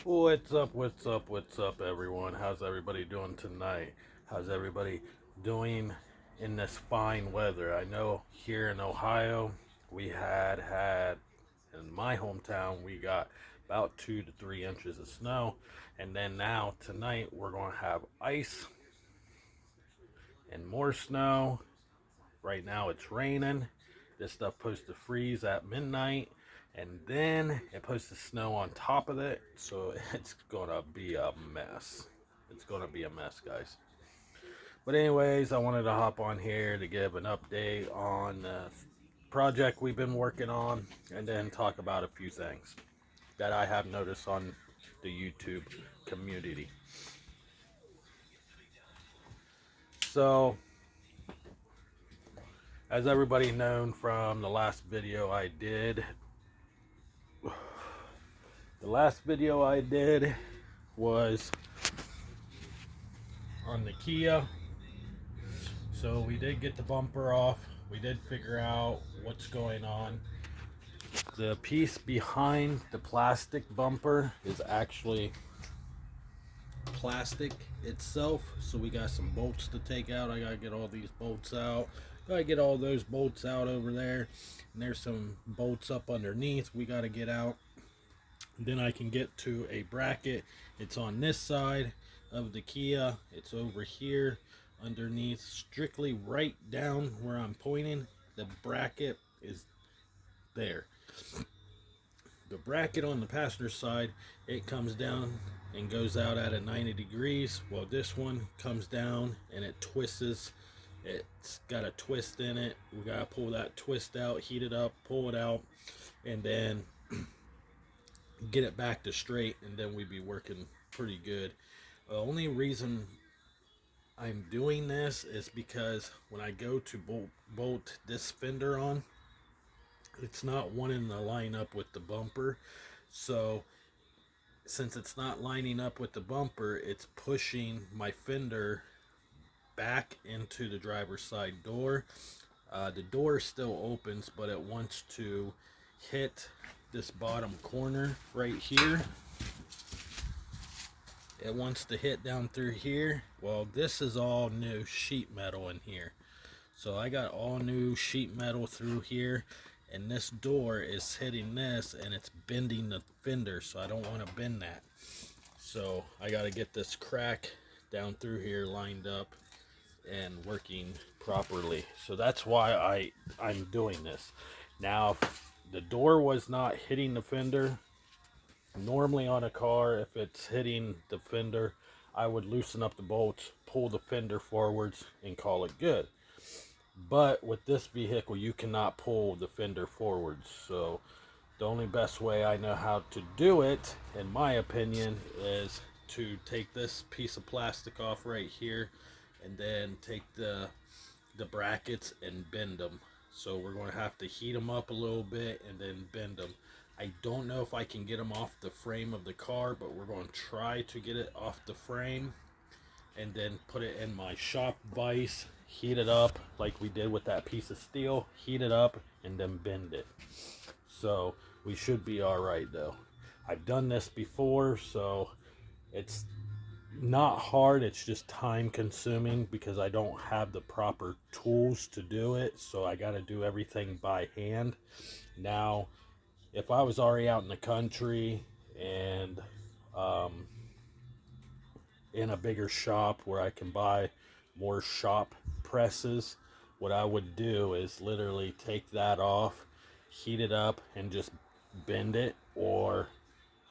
What's up, everyone? How's everybody doing tonight? How's everybody doing in this fine weather? I know here in Ohio, we had in my hometown, we got about 2 to 3 inches of snow, and then now tonight we're going to have ice and more snow. Right now it's raining. This stuff supposed to freeze at midnight, and then it supposed to snow on top of it, so it's gonna be a mess. It's gonna be a mess, guys. But anyways, I wanted to hop on here to give an update on the project we've been working on, and then talk about a few things that I have noticed on the YouTube community. So, as everybody known from the last video I did, was on the Kia. So we did get the bumper off. We did figure out what's going on. The piece behind the plastic bumper is actually plastic itself. So we got some bolts to take out. I gotta get all these bolts out. Gotta get all those bolts out over there. And there's some bolts up underneath we gotta get out. Then I can get to a bracket. It's on this side of the Kia. It's over here underneath, strictly right down where I'm pointing. The bracket is there. The bracket on the passenger side, it comes down and goes out at a 90 degrees. Well, this one comes down and it twists. It's got a twist in it. We gotta pull that twist out, heat it up, pull it out, and then get it back to straight, and then we'd be working pretty good. The only reason I'm doing this is because when I go to bolt this fender on, it's not wanting to line up with the bumper. So since it's not lining up with the bumper, it's pushing my fender back into the driver's side door. The door still opens, but it wants to hit this bottom corner right here. It wants to hit down through here. Well, this is all new sheet metal in here. So I got all new sheet metal through here, and this door is hitting this and it's bending the fender, so I don't want to bend that. So I got to get this crack down through here lined up and working properly. So that's why I'm doing this. Now, if the door was not hitting the fender, normally on a car, if it's hitting the fender, I would loosen up the bolts, pull the fender forwards, and call it good. But with this vehicle, you cannot pull the fender forwards. So the only best way I know how to do it, in my opinion, is to take this piece of plastic off right here, and then take the brackets and bend them. So we're going to have to heat them up a little bit and then bend them. I don't know if I can get them off the frame of the car, but we're going to try to get it off the frame and then put it in my shop vise, heat it up like we did with that piece of steel, heat it up, and then bend it. So we should be all right though. I've done this before, so it's not hard. It's just time consuming because I don't have the proper tools to do it. So I got to do everything by hand. Now, if I was already out in the country and in a bigger shop where I can buy more shop presses, what I would do is literally take that off, heat it up, and just bend it, or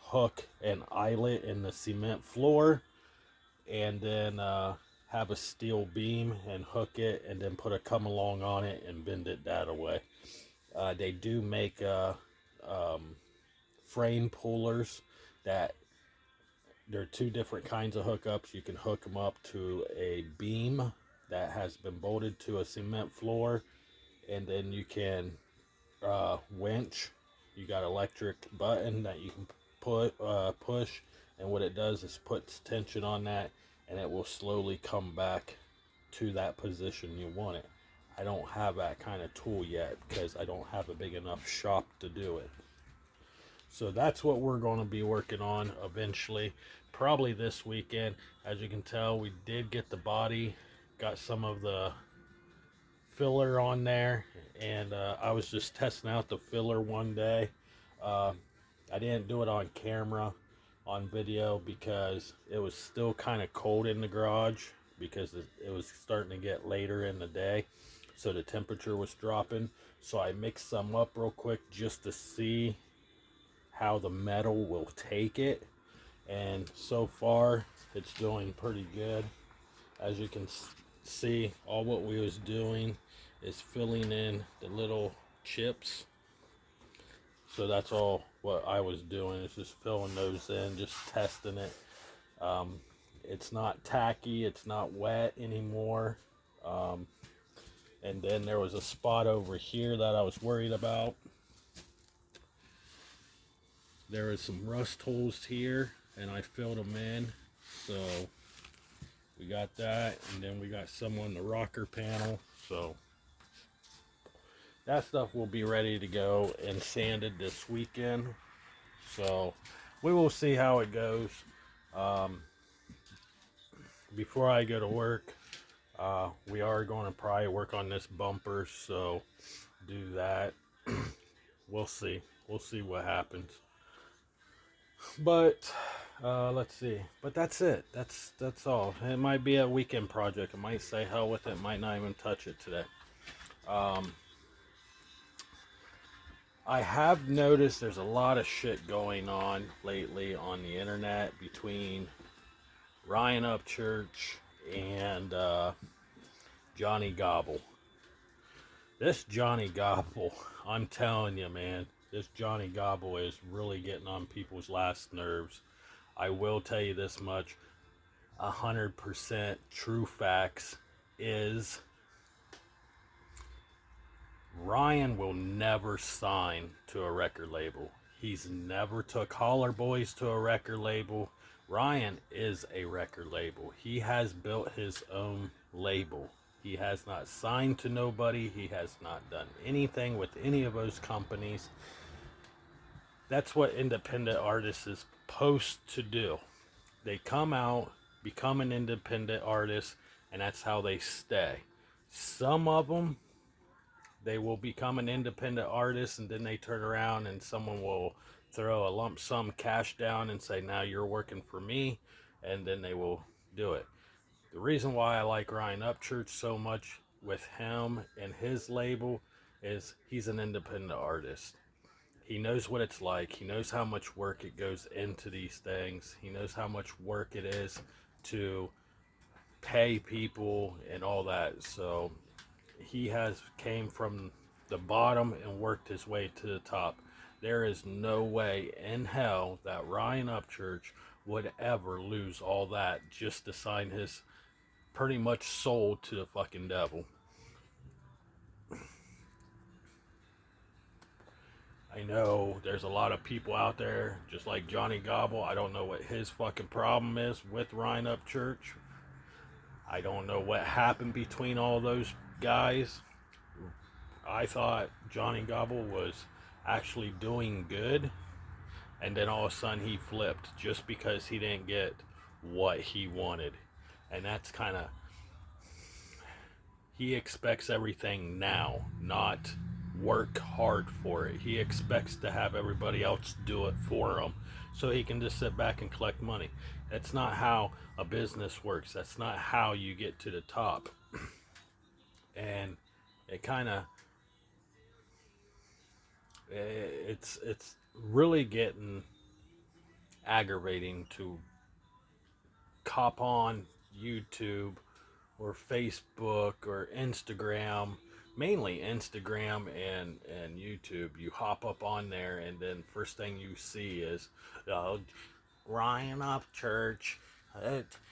hook an eyelet in the cement floor, and then have a steel beam and hook it, and then put a come along on it and bend it that away. They do make frame pullers that there are two different kinds of hookups. You can hook them up to a beam that has been bolted to a cement floor, and then you can winch. You got electric button that you can push, and what it does is puts tension on that, and it will slowly come back to that position you want it. I don't have that kind of tool yet because I don't have a big enough shop to do it. So that's what we're going to be working on eventually, probably this weekend. As you can tell, we did get the body, got some of the filler on there, and I was just testing out the filler one day. Uh, I didn't do it on camera, on video, because it was still kind of cold in the garage because it was starting to get later in the day, so the temperature was dropping. So I mixed some up real quick just to see how the metal will take it, and so far it's doing pretty good. As you can see, all what we was doing is filling in the little chips. So that's all what I was doing, is just filling those in, just testing it. It's not tacky, it's not wet anymore. And then there was a spot over here that I was worried about. There was some rust holes here, and I filled them in. So we got that, and then we got some on the rocker panel. So that stuff will be ready to go and sanded this weekend. So we will see how it goes. Before I go to work, we are going to probably work on this bumper, so do that. We'll see. We'll see what happens. But let's see. But that's it. That's all. It might be a weekend project. I might say hell with it. Might not even touch it today. I have noticed there's a lot of shit going on lately on the internet between Ryan Upchurch and Johnny Gobble. This Johnny Gobble, I'm telling you, man, this Johnny Gobble is really getting on people's last nerves. I will tell you this much, 100% true facts is Ryan will never sign to a record label. He's never took Holler Boys to a record label. Ryan is a record label. He has built his own label. He has not signed to nobody. He has not done anything with any of those companies. That's what independent artists is supposed to do. They come out, become an independent artist, and that's how they stay. Some of them, they will become an independent artist, and then they turn around and someone will throw a lump sum cash down and say, now you're working for me, and then they will do it. The reason why I like Ryan Upchurch so much with him and his label is he's an independent artist. He knows what it's like. He knows how much work it goes into these things. He knows how much work it is to pay people and all that. So he has came from the bottom and worked his way to the top. There is no way in hell that Ryan Upchurch would ever lose all that just to sign his pretty much soul to the fucking devil. I know there's a lot of people out there just like Johnny Gobble. I don't know what his fucking problem is with Ryan Upchurch. I don't know what happened between all those guys. I thought Johnny Gobble was actually doing good, and then all of a sudden he flipped just because he didn't get what he wanted. And that's kind of, he expects everything now, not work hard for it. He expects to have everybody else do it for him so he can just sit back and collect money. That's not how a business works. That's not how you get to the top. And it kind of, it's really getting aggravating to cop on YouTube or Facebook or Instagram, mainly Instagram and YouTube. You hop up on there, and then first thing you see is Ryan Upchurch.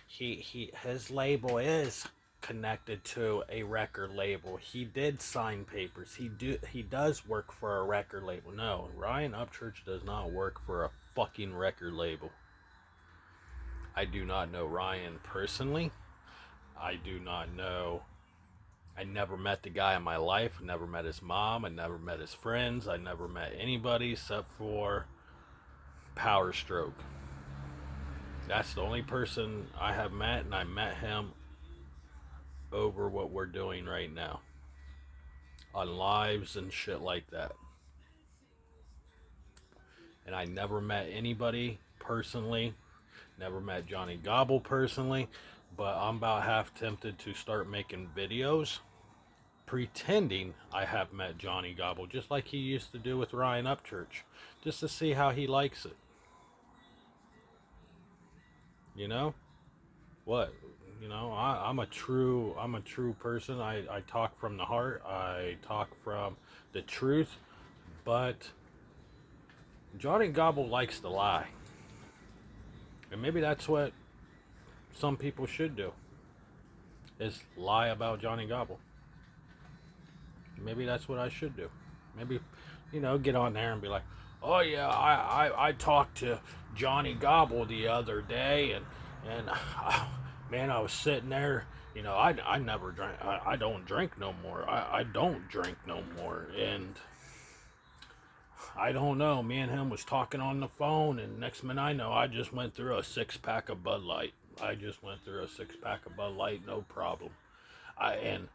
His label is connected to a record label. He did sign papers. He does work for a record label. No, Ryan Upchurch does not work for a fucking record label. I do not know Ryan personally. I do not know. I never met the guy in my life. I never met his mom. I never met his friends. I never met anybody except for Power Stroke. That's the only person I have met, and I met him over what we're doing right now on lives and shit like that. And I never met anybody personally, never met Johnny Gobble personally, but I'm about half tempted to start making videos pretending I have met Johnny Gobble, just like he used to do with Ryan Upchurch, just to see how he likes it. You know what? I'm a true person. I talk from the heart. I talk from the truth. But Johnny Gobble likes to lie, and maybe that's what some people should do: is lie about Johnny Gobble. Maybe that's what I should do. Maybe, get on there and be like, "Oh yeah, I talked to Johnny Gobble the other day, and man, I was sitting there. I never drank. I don't drink no more. I don't drink no more. And I don't know. Me and him was talking on the phone, and next minute I know, I just went through a 6 pack of Bud Light. I just went through a 6 pack of Bud Light, no problem. I and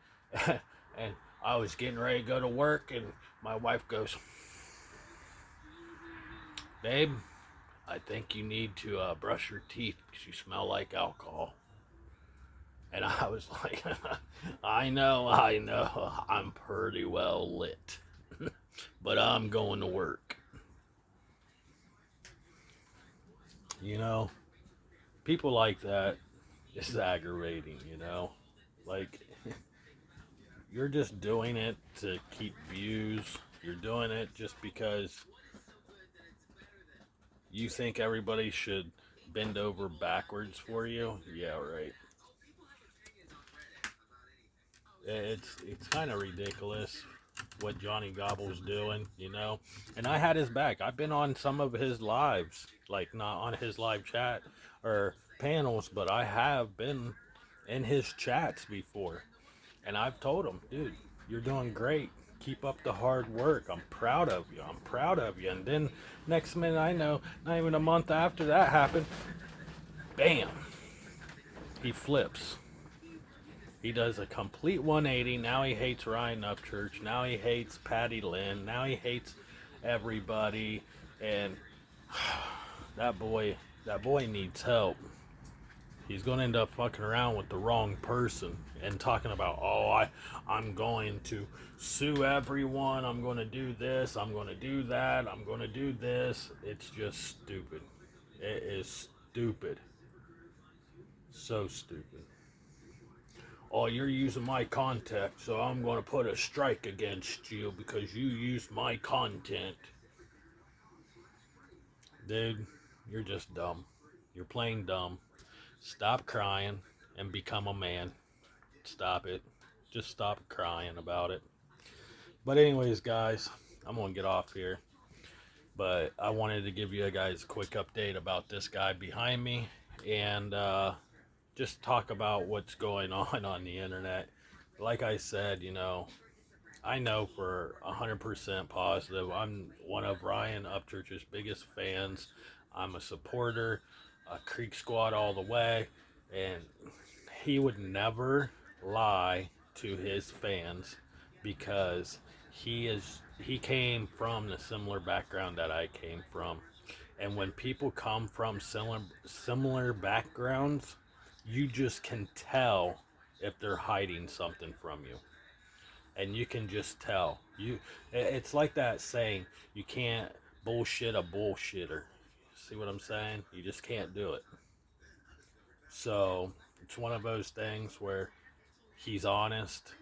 and I was getting ready to go to work, and my wife goes, "Babe, I think you need to brush your teeth because you smell like alcohol." And I was like, I know, I'm pretty well lit, but I'm going to work. People like that is aggravating. Like, you're just doing it to keep views. You're doing it just because you think everybody should bend over backwards for you. Yeah, right. It's kind of ridiculous what Johnny Gobble's doing. And I had his back. I've been on some of his lives, like not on his live chat or panels, but I have been in his chats before. And I've told him, dude, you're doing great. Keep up the hard work. I'm proud of you. I'm proud of you. And then next minute I know, not even a month after that happened, bam, he flips. He does a complete 180. Now he hates Ryan Upchurch. Now he hates Patty Lynn. Now he hates everybody. And that boy needs help. He's going to end up fucking around with the wrong person and talking about, I'm going to sue everyone. I'm going to do this. I'm going to do that. I'm going to do this. It's just stupid. It is stupid. So stupid. Oh, you're using my content, so I'm going to put a strike against you because you used my content. Dude, you're just dumb. You're plain dumb. Stop crying and become a man. Stop it. Just stop crying about it. But anyways, guys, I'm going to get off here. But I wanted to give you guys a quick update about this guy behind me and just talk about what's going on the internet. Like I said, I know for 100% positive, I'm one of Ryan Upchurch's biggest fans. I'm a supporter, a Creek Squad all the way, and he would never lie to his fans because he came from the similar background that I came from. And when people come from similar backgrounds, you just can tell if they're hiding something from you, and you can just tell. It's like that saying, you can't bullshit a bullshitter. See what I'm saying? You just can't do it. So it's one of those things where he's honest,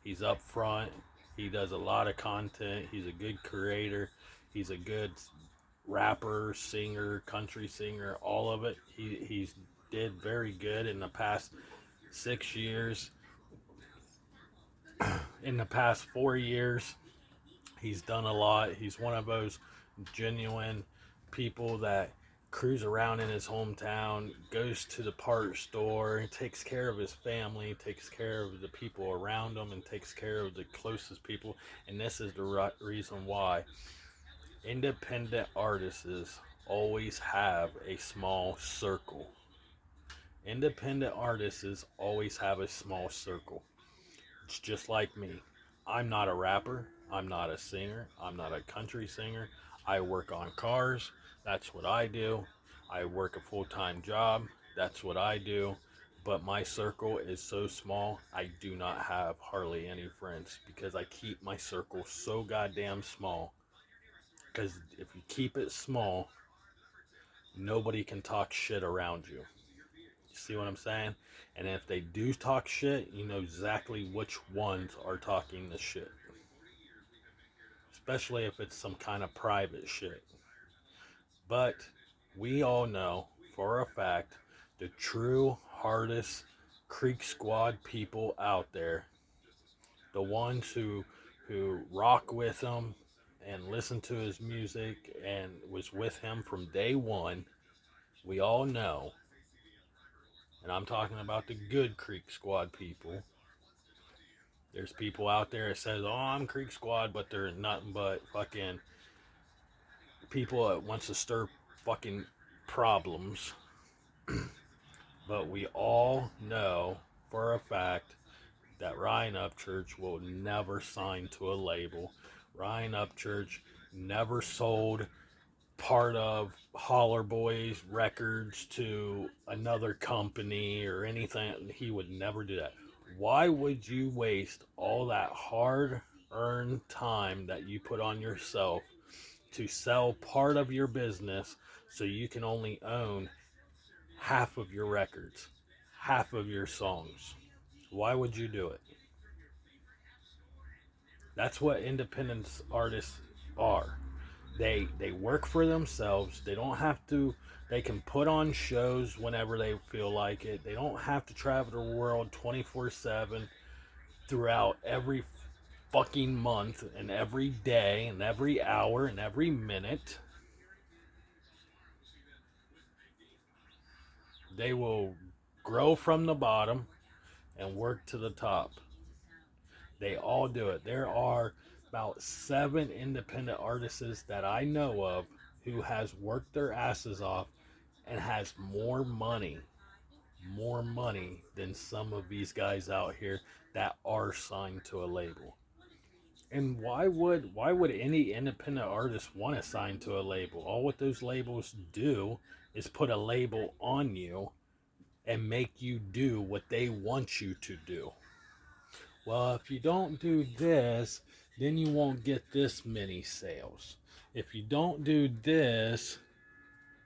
he's upfront, he does a lot of content, he's a good creator, he's a good rapper, singer, country singer, all of it. He's did very good in the past 6 years. In the past 4 years, he's done a lot. He's one of those genuine people that cruise around in his hometown, goes to the part store, takes care of his family, takes care of the people around him, and takes care of the closest people. And this is the reason why independent artists always have a small circle. Independent artists always have a small circle. It's just like me. I'm not a rapper. I'm not a singer. I'm not a country singer. I work on cars. That's what I do. I work a full time job. That's what I do. But my circle is so small, I do not have hardly any friends because I keep my circle so goddamn small. Because if you keep it small, nobody can talk shit around you. You see what I'm saying? And if they do talk shit, you know exactly which ones are talking the shit. Especially if it's some kind of private shit. But we all know for a fact the true hardest Creek Squad people out there, the ones who rock with him and listen to his music and was with him from day one, we all know, and I'm talking about the good Creek Squad people. There's people out there that says, "Oh, I'm Creek Squad," but they're nothing but fucking people that wants to stir fucking problems. But we all know for a fact that Ryan Upchurch will never sign to a label. Ryan Upchurch never sold part of Holler Boys Records to another company or anything. He would never do that. Why would you waste all that hard earned time that you put on yourself to sell part of your business so you can only own half of your records, half of your songs? Why would you do it? That's what independent artists are. They work for themselves. They don't have to. They can put on shows whenever they feel like it. They don't have to travel the world 24/7 throughout every fucking month and every day and every hour and every minute. They will grow from the bottom and work to the top. They all do it. There are about 7 independent artists that I know of who has worked their asses off and has more money than some of these guys out here that are signed to a label. And why would any independent artist want to sign to a label? All what those labels do is put a label on you and make you do what they want you to do. Well, if you don't do this, then you won't get this many sales. If you don't do this,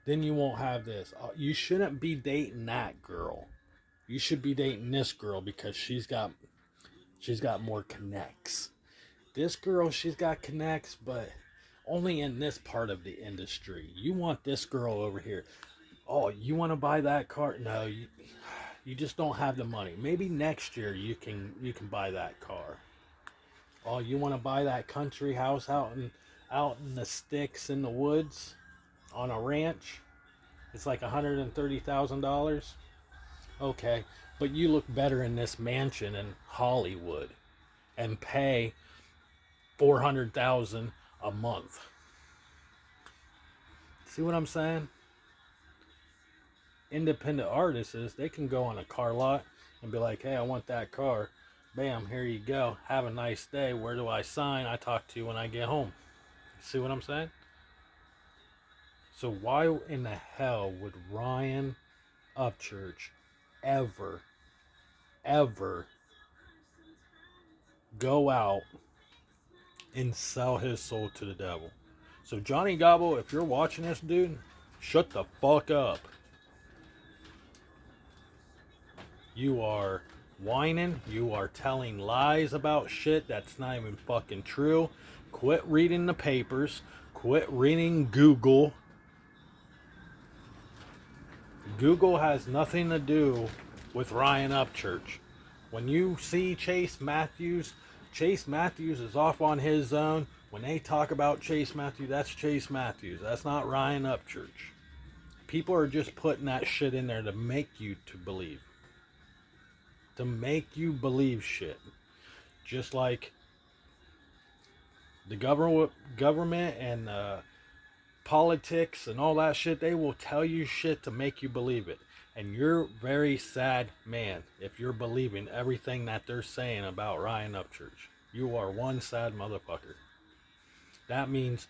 then you won't have this. You shouldn't be dating that girl. You should be dating this girl because she's got more connects. This girl, she's got connects, but only in this part of the industry. You want this girl over here. Oh, you want to buy that car? No, you just don't have the money. Maybe next year you can buy that car. Oh, you want to buy that country house out in the sticks in the woods on a ranch? It's like $130,000. Okay, but you look better in this mansion in Hollywood and pay 400,000 a month. See what I'm saying? Independent artists, they can go on a car lot and be like, "Hey, I want that car." Bam, here you go. Have a nice day. Where do I sign? I talk to you when I get home. See what I'm saying? So why in the hell would Ryan Upchurch ever, ever go out and sell his soul to the devil? So Johnny Gobble, if you're watching this, dude, shut the fuck up. You are whining. You are telling lies about shit that's not even fucking true. Quit reading the papers. Quit reading Google. Google has nothing to do with Ryan Upchurch. When you see Chase Matthews is off on his own. When they talk about Chase Matthews, that's Chase Matthews. That's not Ryan Upchurch. People are just putting that shit in there to make you to believe. To make you believe shit. Just like the government and politics and all that shit, they will tell you shit to make you believe it. And you're a very sad man if you're believing everything that they're saying about Ryan Upchurch. You are one sad motherfucker. That means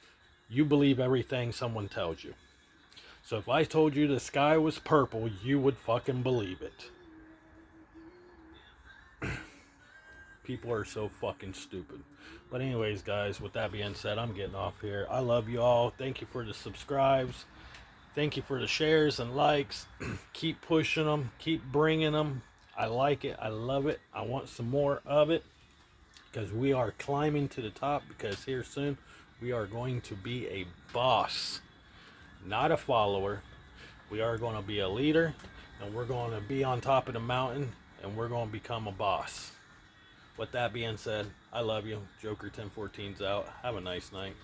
you believe everything someone tells you. So if I told you the sky was purple, you would fucking believe it. People are so fucking stupid. But anyways, guys, with that being said, I'm getting off here. I love you all. Thank you for the subscribes. Thank you for the shares and likes. Keep pushing them. Keep bringing them. I like it. I love it. I want some more of it. Because we are climbing to the top. Because here soon, we are going to be a boss. Not a follower. We are going to be a leader. And we're going to be on top of the mountain. And we're going to become a boss. With that being said, I love you. Joker 1014's out. Have a nice night.